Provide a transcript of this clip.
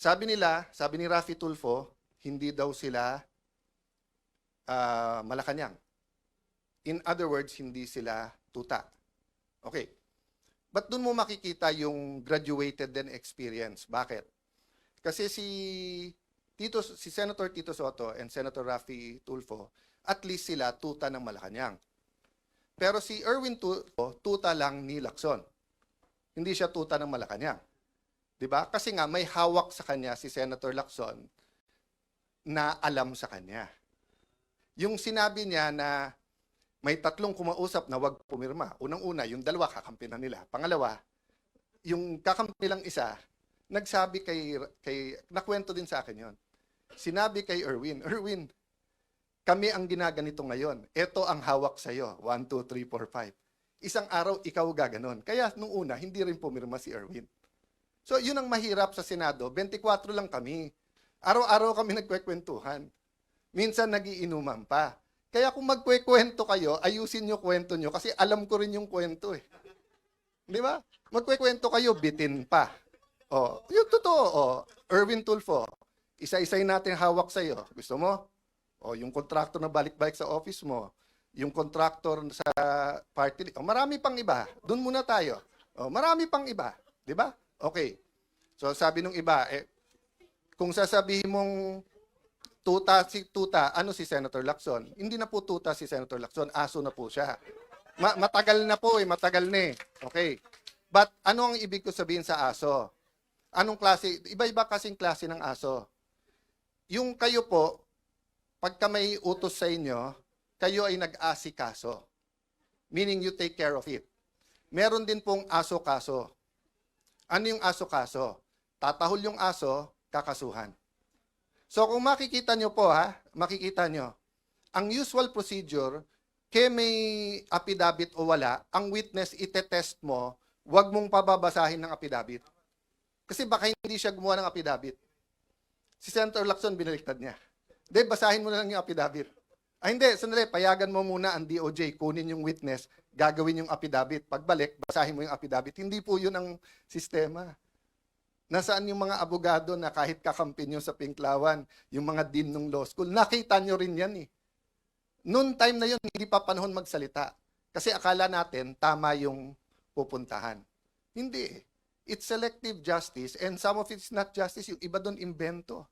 sabi ni Raffy Tulfo, hindi daw sila Malacanang. In other words, hindi sila tuta. Okay. But doon mo makikita yung graduated din experience. Bakit? Kasi si Senator Tito Soto and Senator Raffy Tulfo, at least sila tuta ng Malacanang. Pero si Erwin Tulfo, tuta lang ni Lacson. Hindi siya tuta ng Malacanang. 'Di ba? Kasi nga may hawak sa kanya si Senator Lacson na alam sa kanya. Yung sinabi niya na may tatlong kumausap na wag pumirma. Unang-una, yung dalawa kakampi na nila. Pangalawa, yung kakampi lang isa, nagsabi nakwento din sa akin yon. Sinabi kay Erwin, kami ang ginaganito ngayon. Ito ang hawak sa'yo. 1, 2, 3, 4, 5. Isang araw, ikaw gaganon. Kaya nung una, hindi rin pumirma si Erwin. So, yun ang mahirap sa Senado. 24 lang kami. Araw-araw kami nagkwekwentuhan. Minsan nagiinuman pa. Kaya kung magkwekwento kayo, ayusin nyo kwento nyo kasi alam ko rin yung kwento eh. Di ba? Magkwekwento kayo, bitin pa. Oh, yung totoo. Oh, Erwin Tulfo, isa-isay natin hawak sa'yo. Gusto mo? O, yung contractor na balik-balik sa office mo, yung contractor sa party, o, marami pang iba. Doon muna tayo. O, marami pang iba. Di ba? Okay. So, sabi nung iba, kung sasabihin mong tuta, ano si Senator Lacson? Hindi na po tuta si Senator Lacson, aso na po siya. Matagal na po matagal na eh. Okay. But ano ang ibig ko sabihin sa aso? Anong klase? Iba-iba kasing klase ng aso. Yung kayo po, pagka may utos sa inyo, kayo ay nag-asikaso. Meaning you take care of it. Meron din pong aso-kaso. Ano yung aso-kaso? Tatahol yung aso, kakasuhan. So kung makikita nyo po makikita nyo, ang usual procedure, may affidavit o wala, ang witness itetest mo, huwag mong pababasahin ng affidavit. Kasi baka hindi siya gumawa ng affidavit. Si Senator Lacson, binaliktad niya. Hindi, basahin mo na lang yung affidavit. Hindi, sandali, payagan mo muna ang DOJ, kunin yung witness, gagawin yung affidavit. Pagbalik, basahin mo yung affidavit. Hindi po yun ang sistema. Nasaan yung mga abogado na kahit kakampi nyo sa Pinklawan, yung mga dean ng law school, nakita nyo rin yan eh. Noon time na yun, hindi pa panahon magsalita. Kasi akala natin, tama yung pupuntahan. Hindi eh. It's selective justice and some of it's not justice. Yung iba doon, invento.